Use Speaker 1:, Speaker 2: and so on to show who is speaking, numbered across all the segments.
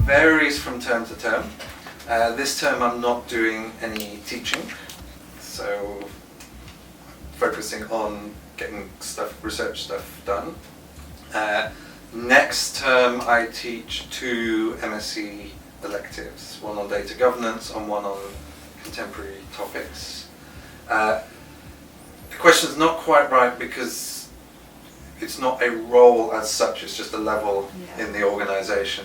Speaker 1: varies from term to term. This term I'm not doing any teaching, so focusing on getting research stuff done. Next term I teach 2 MSc electives, one on data governance and one on contemporary topics. The question's not quite right because it's not a role as such, it's just a level in the organisation.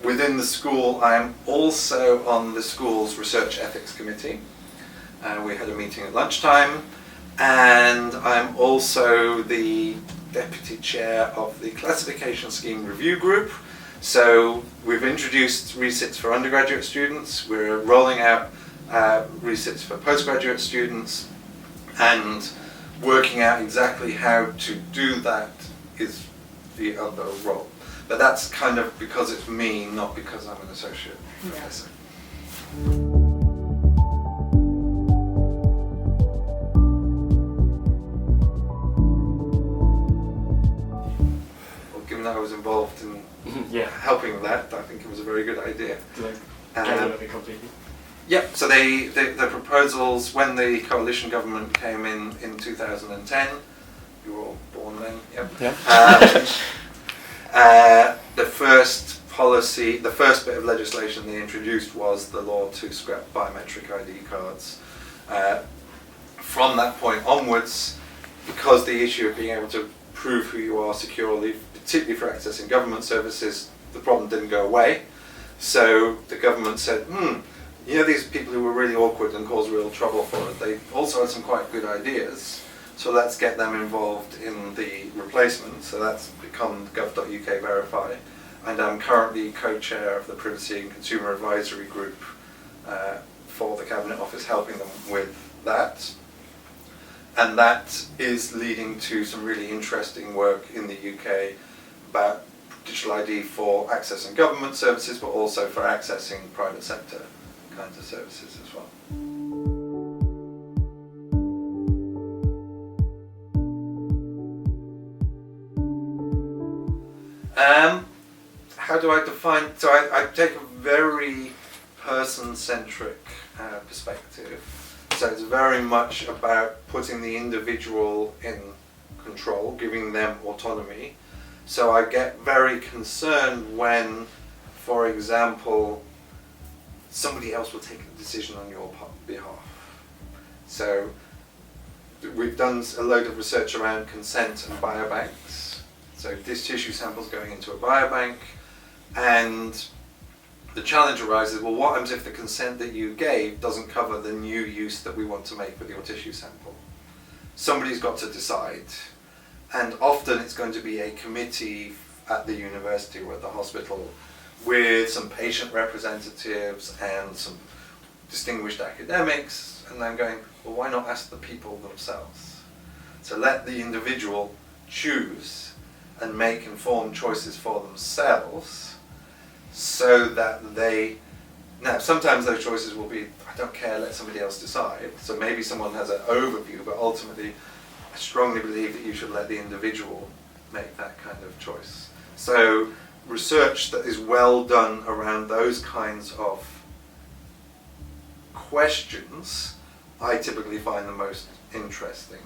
Speaker 1: Within the school, I'm also on the school's research ethics committee. We had a meeting at lunchtime, and I'm also the deputy chair of the classification scheme review group. So we've introduced resits for undergraduate students, we're rolling out resits for postgraduate students, and working out exactly how to do that is the other role. But that's kind of because it's me, not because I'm an associate professor. Well, given that I was involved in helping with that, I think it was a very good idea.
Speaker 2: Completely?
Speaker 1: Yep, so the proposals, when the coalition government came in 2010, you were all born then, yep. The first policy, the first bit of legislation they introduced was the law to scrap biometric ID cards. From that point onwards, because the issue of being able to prove who you are securely, particularly for accessing government services, the problem didn't go away. So the government said, you know, these people who were really awkward and caused real trouble for us, they also had some quite good ideas. So let's get them involved in the replacement. So that's become gov.uk Verify. And I'm currently co-chair of the Privacy and Consumer Advisory Group for the Cabinet Office, helping them with that. And that is leading to some really interesting work in the UK about digital ID for accessing government services, but also for accessing private sector kinds of services as well. How do I define? So I take a very person-centric perspective. So it's very much about putting the individual in control, giving them autonomy. So I get very concerned when, for example, somebody else will take a decision on your behalf. So we've done a load of research around consent and biobanks. So this tissue sample's going into a biobank, and the challenge arises, well, what happens if the consent that you gave doesn't cover the new use that we want to make with your tissue sample? Somebody's got to decide, and often it's going to be a committee at the university or at the hospital with some patient representatives and some distinguished academics, and I'm going, well, why not ask the people themselves? So let the individual choose and make informed choices for themselves, so that they, now sometimes those choices will be, I don't care, let somebody else decide. So maybe someone has an overview, but ultimately I strongly believe that you should let the individual make that kind of choice. So research that is well done around those kinds of questions, I typically find the most interesting.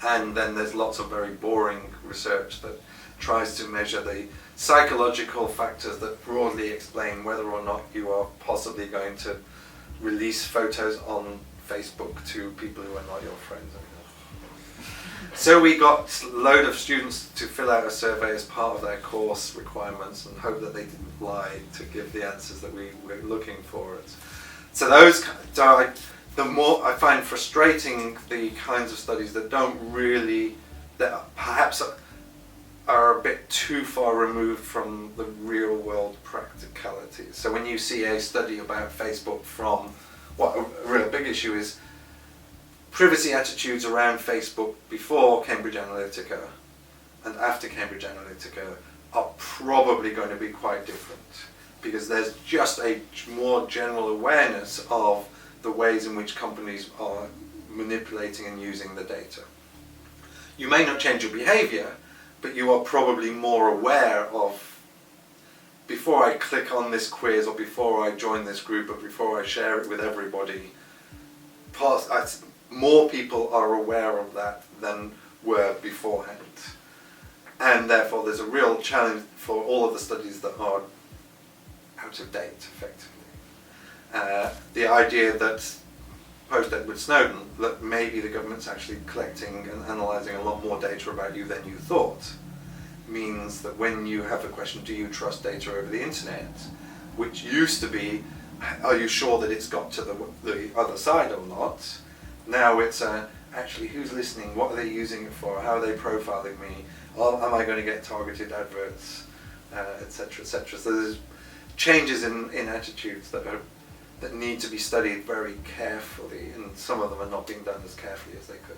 Speaker 1: And then there's lots of very boring research that tries to measure the psychological factors that broadly explain whether or not you are possibly going to release photos on Facebook to people who are not your friends. So we got a load of students to fill out a survey as part of their course requirements and hope that they didn't lie to give the answers that we were looking for. So those, the more I find frustrating the kinds of studies that don't really, that perhaps are a bit too far removed from the real world practicalities. So when you see a study about Facebook from, what a real big issue is, privacy attitudes around Facebook before Cambridge Analytica and after Cambridge Analytica are probably going to be quite different, because there's just a more general awareness of the ways in which companies are manipulating and using the data. You may not change your behavior, but you are probably more aware of click on this quiz or before I join this group or before I share it with everybody, more people are aware of that than were beforehand. And therefore there's a real challenge for all of the studies that are out of date, effectively. The idea that post-Edward Snowden, that maybe the government's actually collecting and analysing a lot more data about you than you thought, means that when you have a question, do you trust data over the internet, which used to be, are you sure that it's got to the other side or not? Now it's actually who's listening, what are they using it for, how are they profiling me, am I going to get targeted adverts, etc., etc. So there's changes in attitudes that need to be studied very carefully, and some of them are not being done as carefully as they could.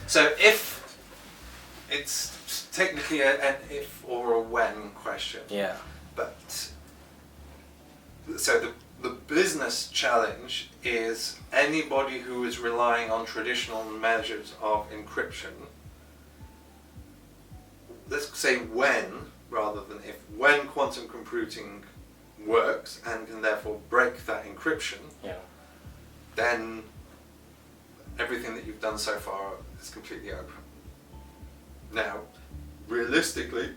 Speaker 1: So if it's technically an if or a when question,
Speaker 3: Yeah.
Speaker 1: but so the business challenge is anybody who is relying on traditional measures of encryption, let's say when rather than if, when quantum computing works and can therefore break that encryption,
Speaker 3: Yeah.
Speaker 1: then everything that you've done so far is completely open. Now, realistically,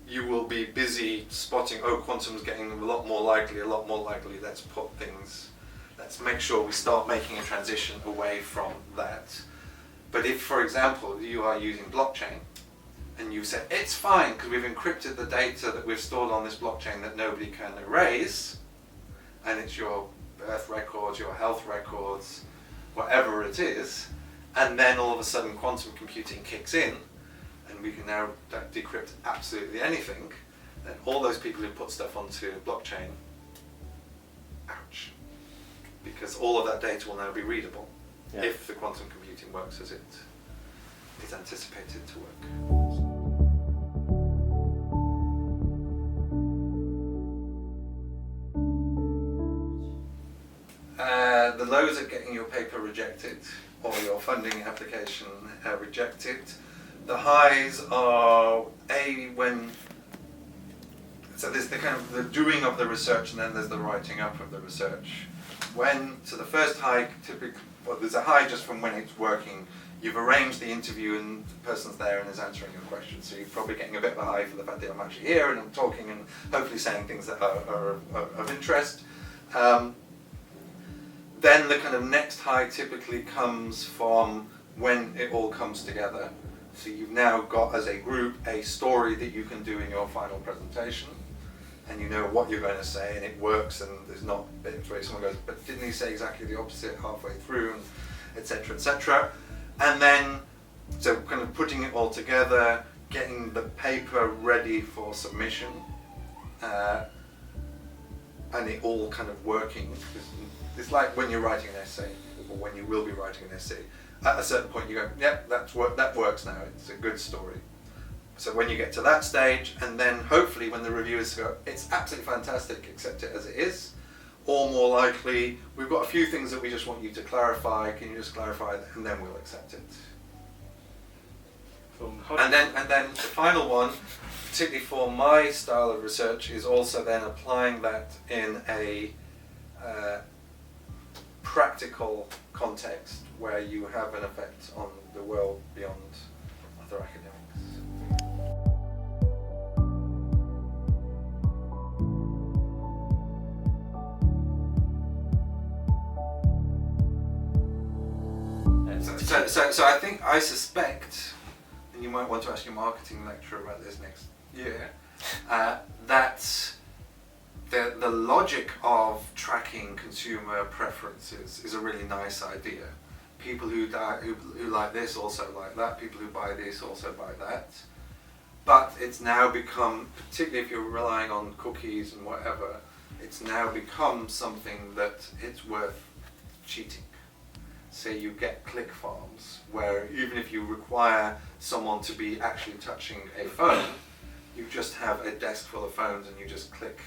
Speaker 1: you will be busy spotting, oh, quantum's getting a lot more likely, let's make sure we start making a transition away from that. But if, for example, you are using blockchain, and you say, it's fine because we've encrypted the data that we've stored on this blockchain that nobody can erase, and it's your birth records, your health records, whatever it is, and then all of a sudden quantum computing kicks in, and we can now decrypt absolutely anything, then all those people who put stuff onto blockchain, ouch, because all of that data will now be readable, if the quantum computing works as it is anticipated to work. The lows are getting your paper rejected or your funding application rejected. The highs are so there's the kind of the doing of the research and then there's the writing up of the research. So the first high there's a high just from when it's working. You've arranged the interview and the person's there and is answering your questions, so you're probably getting a bit of a high for the fact that I'm actually here and I'm talking and hopefully saying things that are of interest. Then the kind of next high typically comes from when it all comes together. So you've now got, as a group, a story that you can do in your final presentation, and you know what you're going to say, and it works, and there's not bits where someone goes, but didn't he say exactly the opposite halfway through, and etc., etc. And then, so kind of putting it all together, getting the paper ready for submission, and it all kind of working. It's like when you're writing an essay, or when you will be writing an essay. At a certain point you go, yep, that works now, it's a good story. So when you get to that stage, and then hopefully when the reviewers go, it's absolutely fantastic, accept it as it is, or more likely, we've got a few things that we just want you to clarify, can you just clarify that, and then we'll accept it. And then the final one, particularly for my style of research, is also then applying that in a practical context where you have an effect on the world beyond other academics. So I suspect, and you might want to ask your marketing lecturer about this next year, that the logic of tracking consumer preferences is a really nice idea. People who like this also like that, people who buy this also buy that. But it's now become, particularly if you're relying on cookies and whatever, it's now become something that it's worth cheating. So you get click farms where even if you require someone to be actually touching a phone, you just have a desk full of phones and you just click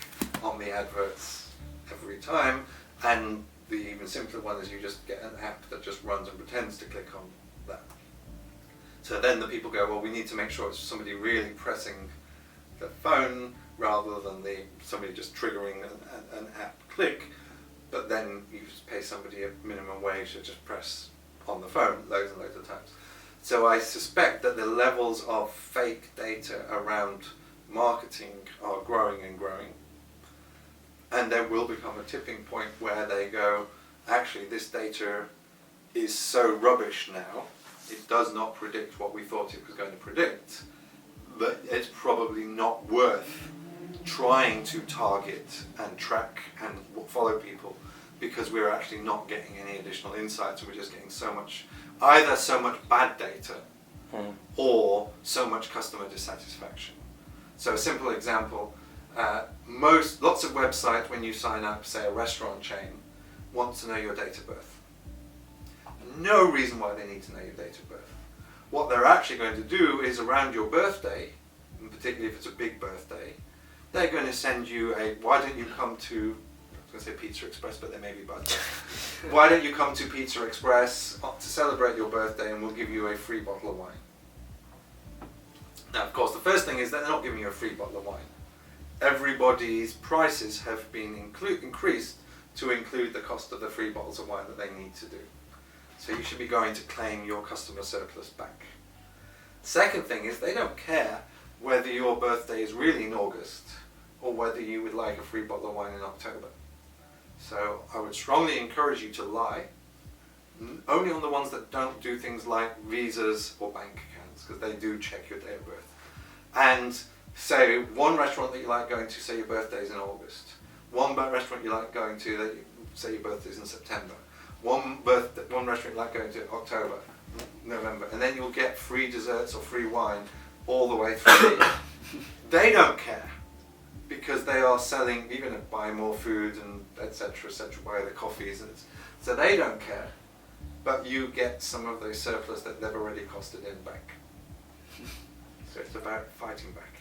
Speaker 1: on the adverts every time, and the even simpler one is you just get an app that just runs and pretends to click on that. So then the people go, well, we need to make sure it's somebody really pressing the phone rather than somebody just triggering an app click, but then you pay somebody a minimum wage to just press on the phone loads and loads of times. So I suspect that the levels of fake data around marketing are growing and growing. And there will become a tipping point where they go, actually this data is so rubbish now, it does not predict what we thought it was going to predict, but it's probably not worth trying to target and track and follow people, because we're actually not getting any additional insights, and we're just getting either so much bad data or so much customer dissatisfaction. So a simple example, lots of websites when you sign up, say a restaurant chain, want to know your date of birth. No reason why they need to know your date of birth. What they're actually going to do is around your birthday, and particularly if it's a big birthday, they're going to send you why don't you come to, I was going to say Pizza Express, but they may be bad. Why don't you come to Pizza Express to celebrate your birthday and we'll give you a free bottle of wine. Now, of course, the first thing is that they're not giving you a free bottle of wine. Everybody's prices have been increased to include the cost of the free bottles of wine that they need to do. So you should be going to claim your customer surplus back. Second thing is they don't care whether your birthday is really in August or whether you would like a free bottle of wine in October. So I would strongly encourage you to lie, only on the ones that don't do things like visas or bank accounts, because they do check your date of birth. And say one restaurant that you like going to, say your birthday's in August. One restaurant you like going to, that say your birthday's in September. One restaurant you like going to October, November, and then you'll get free desserts or free wine all the way through. They don't care, because they are selling, you're going to buy more food and etc., buy the coffees, and so they don't care, but you get some of the surplus that they've already costed in back. So it's about fighting back.